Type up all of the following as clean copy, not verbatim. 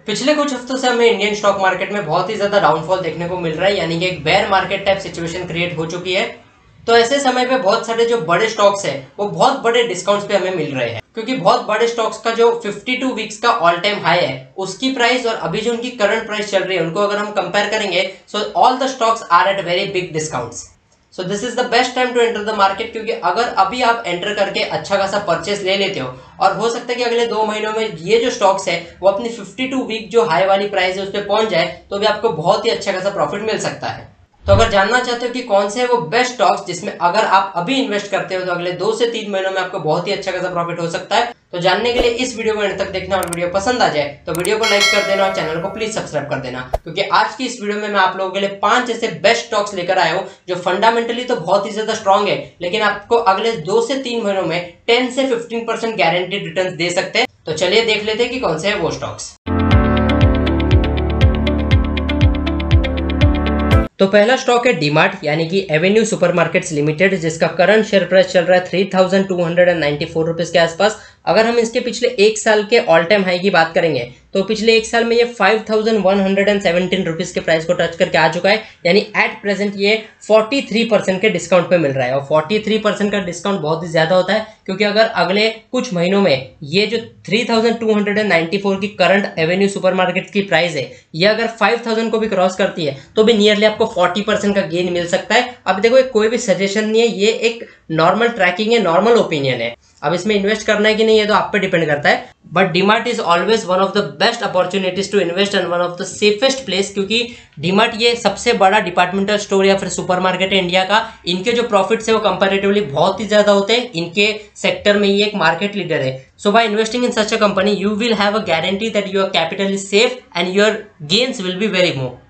पिछले कुछ हफ्तों से हमें इंडियन स्टॉक मार्केट में बहुत ही ज्यादा डाउनफॉल देखने को मिल रहा है, यानी कि एक bear market type situation create हो चुकी है। तो ऐसे समय पे बहुत सारे जो बड़े स्टॉक्स है वो बहुत बड़े डिस्काउंट्स पे हमें मिल रहे हैं, क्योंकि बहुत बड़े स्टॉक्स का जो 52 वीक्स का ऑल टाइम हाई है उसकी प्राइस और अभी जो उनकी करंट प्राइस चल रही है उनको अगर हम कंपेयर करेंगे, so all the stocks are at very big discounts. So this is the best time to enter the market, क्योंकि अगर अभी आप एंटर करके अच्छा खासा परचेस ले लेते हो और हो सकता है कि अगले 2 महीनों में ये जो स्टॉक्स है वो अपनी 52 वीक जो हाई वाली प्राइस है उस पर पहुंच जाए, तो भी आपको बहुत ही अच्छा खासा प्रॉफिट मिल सकता है। तो अगर जानना चाहते हो कि कौन से है वो बेस्ट स्टॉक्स जिसमें अगर आप अभी इन्वेस्ट करते हो तो अगले 2 से 3 महीनों में आपको बहुत ही अच्छा खासा प्रॉफिट हो सकता है, तो जानने के लिए इस वीडियो को अंत तक देखना और वीडियो पसंद आ जाए तो वीडियो को लाइक कर देना और चैनल को प्लीज सब्सक्राइब कर देना, क्योंकि आज की इस वीडियो में मैं आप लोगों के लिए 5 ऐसे बेस्ट स्टॉक्स लेकर आया हूं जो फंडामेंटली तो बहुत ही ज्यादा स्ट्रांग है, लेकिन आपको अगले 2 से 3 महीनों में 10 से 15% गारंटीड रिटर्न दे सकते हैं। तो चलिए देख लेते हैं कि कौन से है वो स्टॉक्स। तो पहला स्टॉक है डीमार्ट यानी कि एवेन्यू सुपरमार्केट्स लिमिटेड, जिसका करंट शेयर प्राइस चल रहा है 3294 रुपीज के आसपास। अगर हम इसके पिछले एक साल के ऑल टाइम हाई की बात करेंगे तो पिछले एक साल में ये 5117 रुपीज के प्राइस को टच करके आ चुका है, यानी एट प्रेजेंट ये 43% के डिस्काउंट पे मिल रहा है। और 43% का डिस्काउंट बहुत ही ज्यादा होता है, क्योंकि अगर अगले कुछ महीनों में ये जो 3294 की करंट एवेन्यू सुपरमार्केट की प्राइस है ये अगर 5000 को भी क्रॉस करती है तो भी नियरली आपको 40% का गेन मिल सकता है। अब देखो ये कोई भी सजेशन नहीं है, ये एक नॉर्मल ट्रैकिंग है, नॉर्मल ओपिनियन है। अब इसमें इन्वेस्ट करना है कि नहीं ये तो आप पे डिपेंड करता है, but DMart is always one of the best opportunities to invest and one of the safest place, क्योंकि डीमार्ट ये सबसे बड़ा डिपार्टमेंटल स्टोर या फिर सुपरमार्केट है इंडिया का। इनके जो प्रॉफिट्स है वो कंपैरेटिवली बहुत ही ज्यादा होते हैं, इनके सेक्टर में ये एक मार्केट लीडर है। So by investing in such a company you will have a guarantee that your capital is safe and your gains will be very more.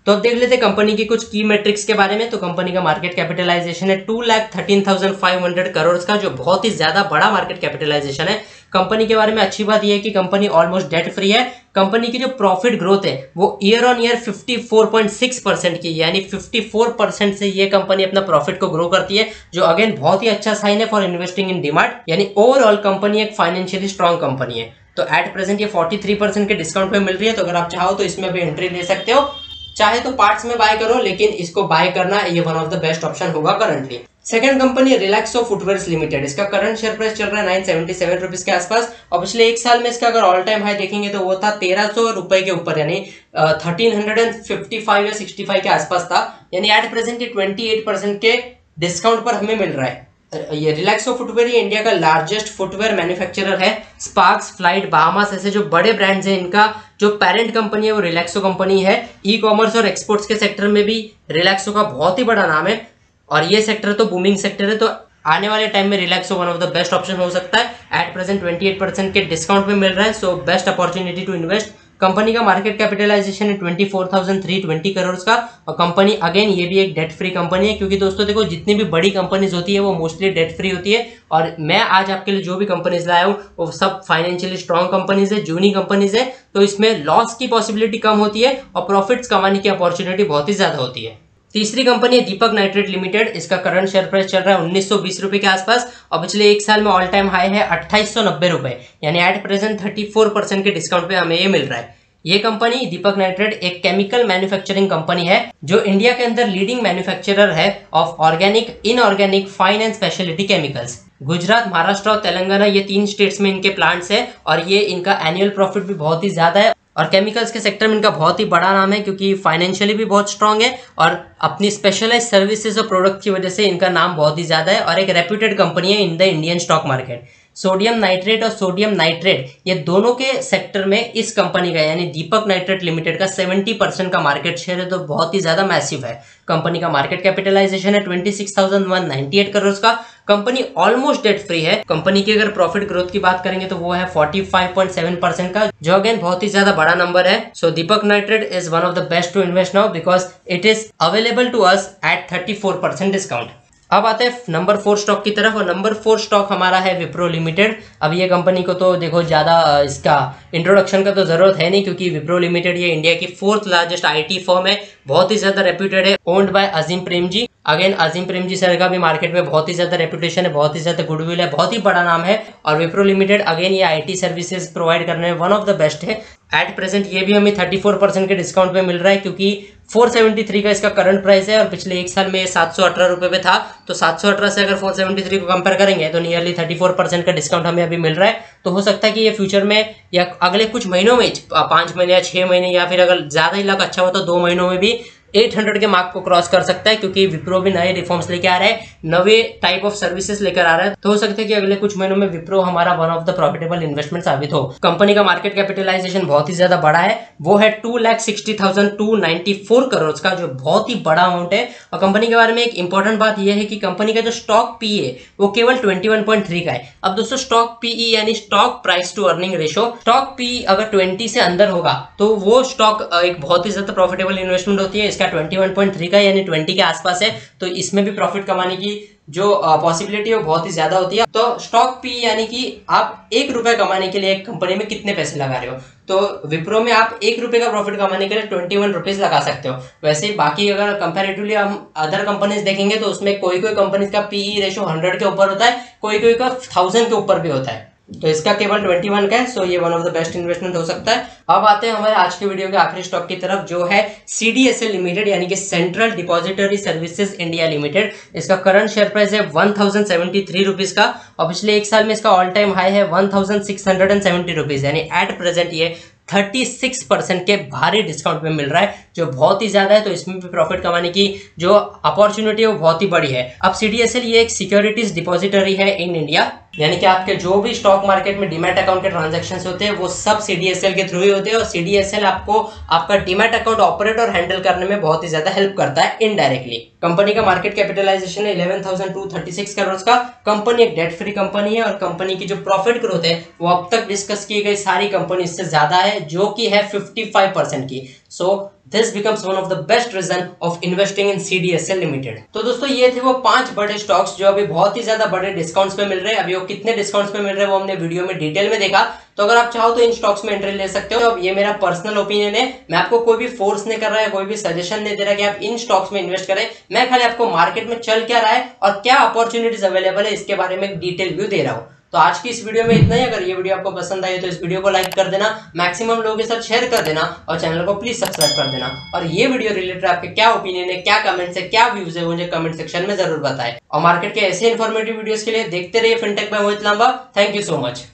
तो अब देख लेते हैं कंपनी की कुछ की मेट्रिक्स के बारे में। तो कंपनी का मार्केट कैपिटलाइजेशन है 2,13,500 करोड़ का, जो बहुत ही ज्यादा बड़ा मार्केट कैपिटलाइजेशन है। कंपनी के बारे में अच्छी बात यह है कि कंपनी ऑलमोस्ट डेट फ्री है। कंपनी की जो प्रॉफिट ग्रोथ है वो ईयर ऑन ईयर 54.6% की, यानी 54% से ये कंपनी अपना प्रॉफिट को ग्रो करती है, जो अगेन बहुत ही अच्छा साइन है फॉर इन्वेस्टिंग इन डीमार्ट। यानी ओवरऑल कंपनी एक फाइनेंशियली स्ट्रॉन्ग कंपनी है। तो एट प्रेजेंट ये 43% के डिस्काउंट पे मिल रही है, तो अगर आप चाहो तो इसमें भी एंट्री ले सकते हो, चाहे तो पार्ट्स में बाय करो, लेकिन इसको बाय करना ये one of the best option होगा currently. Second company Relaxo footwears limited, इसका करंट शेयर प्राइस चल रहा है 977 रुपीज के आसपास, और पिछले एक साल में इसका अगर ऑल टाइम हाई देखेंगे तो वो था 1300 रुपए के ऊपर, यानी 1355 या 65 के आसपास था। यानी एट प्रेजेंट ये 28% के डिस्काउंट पर हमें मिल रहा है। ये रिलैक्सो फुटवेयर ये इंडिया का लार्जेस्ट फुटवेयर मैन्युफैक्चरर है। स्पार्क्स, फ्लाइट, बाहामास ऐसे जो बड़े ब्रांड्स हैं इनका जो पेरेंट कंपनी है वो रिलैक्सो कंपनी है। ई कॉमर्स और एक्सपोर्ट्स के सेक्टर में भी रिलैक्सो का बहुत ही बड़ा नाम है, और ये सेक्टर तो बूमिंग सेक्टर है, तो आने वाले टाइम में Relaxo one of the best option हो सकता है। एट प्रेजेंट 28% के डिस्काउंट पे मिल रहा है, so best opportunity to invest. Company का मार्केट कैपिटलाइजेशन है 24,320 करोड़ का, और कंपनी अगेन ये भी एक डेट फ्री कंपनी है, क्योंकि दोस्तों देखो जितनी भी बड़ी कंपनीज होती है वो मोस्टली डेट फ्री होती है, और मैं आज आपके लिए जो भी कंपनीज लाया हूँ वो सब फाइनेंशियली स्ट्रॉन्ग कंपनीज है, जूनी कंपनीज है, तो इसमें लॉस की पॉसिबिलिटी कम होती है और प्रॉफिट्स कमाने की अपॉर्चुनिटी बहुत ही ज्यादा होती है। तीसरी कंपनी है दीपक नाइट्रेट लिमिटेड, इसका करंट शेयर प्राइस चल रहा है 1920 रुपए के आसपास, और पिछले एक साल में ऑल टाइम हाई है 2890 रुपए, यानी एट प्रेजेंट 34% के डिस्काउंट पे हमें ये मिल रहा है। ये कंपनी दीपक नाइट्रेट एक केमिकल मैन्युफैक्चरिंग कंपनी है जो इंडिया के अंदर लीडिंग मैन्युफैक्चरर है of organic, inorganic, fine and speciality chemicals. Gujarat, Maharashtra और तेलंगाना ये 3 स्टेट्स में इनके प्लांट्स है, और ये इनका एनुअल प्रॉफिट भी बहुत ही ज्यादा है, और केमिकल्स के सेक्टर में इनका बहुत ही बड़ा नाम है, क्योंकि फाइनेंशियली भी बहुत स्ट्रांग है और अपनी स्पेशलाइज सर्विसेज और प्रोडक्ट की वजह से इनका नाम बहुत ही ज्यादा है, और एक रेप्यूटेड कंपनी है in the Indian stock market. Sodium nitrate और सोडियम नाइट्रेट ये दोनों के सेक्टर में इस कंपनी का यानी दीपक नाइट्रेट लिमिटेड का 70% का मार्केट शेयर है, तो बहुत ही ज्यादा मैसिव है। कंपनी का मार्केट कैपिटलाइजेशन है 26,198 करोड़ का। कंपनी ऑलमोस्ट डेट फ्री है। कंपनी की अगर प्रॉफिट ग्रोथ की बात करेंगे तो वो है 45.7% का, जो अगेन बहुत ही ज्यादा बड़ा नंबर है। So Deepak nitrate is one of the best to invest now because it is available to us at 34% discount. अब आते हैं नंबर 4 स्टॉक की तरफ, और नंबर 4 स्टॉक हमारा है विप्रो लिमिटेड। अब ये कंपनी को तो देखो ज्यादा इसका इंट्रोडक्शन का तो जरूरत है नहीं, क्योंकि विप्रो लिमिटेड ये इंडिया की 4th लार्जेस्ट आईटी फर्म है, बहुत ही ज्यादा रेप्यूटेड है, owned by Azim Prem ji. Again Azim Premji sir का भी मार्केट में बहुत ही ज्यादा रेपुटेशन है, बहुत ही ज्यादा गुडविल है, बहुत ही बड़ा नाम है। और विप्रो लिमिटेड अगेन ये आईटी सर्विसेज प्रोवाइड करने में वन ऑफ द बेस्ट है। एट प्रेजेंट ये भी हमें 34% के डिस्काउंट पे मिल रहा है, क्योंकि 473 का इसका करंट प्राइस है और पिछले एक साल में 718 रुपए पे था। तो 718 से अगर 473 को कंपेयर करेंगे तो नियरली 34% का डिस्काउंट हमें अभी मिल रहा है। तो हो सकता है कि ये फ्यूचर में या अगले कुछ महीनों में 5 महीने या 6 महीने या फिर अगर ज्यादा ही लक अच्छा हो तो 2 महीनों में भी 800 के मार्क को क्रॉस कर सकता है, क्योंकि विप्रो भी नए रिफॉर्म्स लेके आ रहा है, नवे टाइप ऑफ सर्विसेज लेकर आ रहा है। तो हो सकता है कि अगले कुछ महीनों में विप्रो हमारा one of the profitable investment साबित हो। कंपनी का मार्केट कैपिटलाइजेशन बहुत ही ज्यादा बड़ा है, वो है 2,60,294 करोड़ का, जो बहुत ही बड़ा अमाउंट है। और कंपनी के बारे में एक इंपॉर्टेंट बात यह है कि कंपनी का जो स्टॉक पी है वो केवल 21.3 का है। अब दोस्तों स्टॉक पीई यानी stock price to earning ratio, stock P अगर 20 से अंदर होगा तो वो स्टॉक एक बहुत ही ज्यादा प्रॉफिटेबल इन्वेस्टमेंट होती है। इसका 21.3 का यानी 20 के आसपास है, तो इसमें भी प्रॉफिट कमाने की जो पॉसिबिलिटी है वो बहुत ही ज्यादा होती है। तो स्टॉक पी यानी कि आप 1 रुपए कमाने के लिए एक कंपनी में कितने पैसे लगा रहे हो, तो विप्रो में आप 1 रुपए का प्रॉफिट कमाने के लिए 21 रुपीज लगा सकते हो। वैसे ही बाकी अगर कंपैरेटिवली हम अदर कंपनीज देखेंगे तो उसमें कोई कोई कंपनीज का पीई रेशो 100 के ऊपर होता है, कोई कोई का 1000 के ऊपर भी होता है। तो इसका केवल 21 का है, सो ये one of the best investment हो सकता है। अब आते हैं हमारे आज के वीडियो के आखिरी स्टॉक की तरफ, जो है CDSL लिमिटेड यानी कि central depository services India limited. इसका करंट शेयर प्राइस है 1073 रुपीज का और पिछले एक साल में इसका ऑल टाइम हाई है 1670 रुपीज, यानी एट प्रेजेंट ये 36% के भारी डिस्काउंट में मिल रहा है, जो बहुत ही ज्यादा है। तो इसमें भी प्रॉफिट कमाने की जो अपॉर्चुनिटी है वो बहुत ही बड़ी है। अब CDSL ये एक सिक्योरिटीज डिपॉजिटरी है इन इंडिया, यानी कि आपके जो भी स्टॉक मार्केट में डीमैट अकाउंट के ट्रांजैक्शंस होते हैं वो सब CDSL के थ्रू ही होते हैं। और CDSL आपको आपका डीमैट अकाउंट ऑपरेट और हैंडल करने में बहुत ही ज्यादा हेल्प करता है इनडायरेक्टली। कंपनी का मार्केट कैपिटलाइजेशन है 11,236 करोड़ का। कंपनी एक डेट फ्री कंपनी है और कंपनी की जो प्रॉफिट ग्रोथ है वो अब तक डिस्कस की गई सारी कंपनी से ज्यादा है, जो कि है 55% की। So this becomes one of the best reason of investing in CDSL limited. तो दोस्तों ये थे वो 5 बड़े स्टॉक्स जो अभी बहुत ही ज्यादा बड़े डिस्काउंट्स पे मिल रहे हैं। अभी वो कितने डिस्काउंट्स पे मिल रहे हैं वो हमने वीडियो में डिटेल में देखा। तो अगर आप चाहो तो इन स्टॉक्स में एंट्री ले सकते हो। अब ये मेरा पर्सनल ओपिनियन है, मैं आपको कोई भी फोर्स नहीं कर रहा है, कोई भी सजेशन नहीं दे रहा कि आप इन स्टॉक्स में इन्वेस्ट करें। मैं खाली आपको मार्केट में चल क्या रहा है और क्या अपॉर्चुनिटीज अवेलेबल है इसके बारे में एक डिटेल व्यू दे रहा हूँ। तो आज की इस वीडियो में इतना ही। अगर ये वीडियो आपको पसंद आई तो इस वीडियो को लाइक कर देना, मैक्सिमम लोगों के साथ शेयर कर देना और चैनल को प्लीज सब्सक्राइब कर देना। और ये वीडियो रिलेटेड आपके क्या ओपिनियन है, क्या कमेंट्स है, क्या व्यूज है, मुझे कमेंट सेक्शन में जरूर बताएं। और मार्केट के ऐसे इन्फॉर्मेटिव वीडियोस के लिए देखते रहिए fintech by Mohit Lamba. Thank you so much.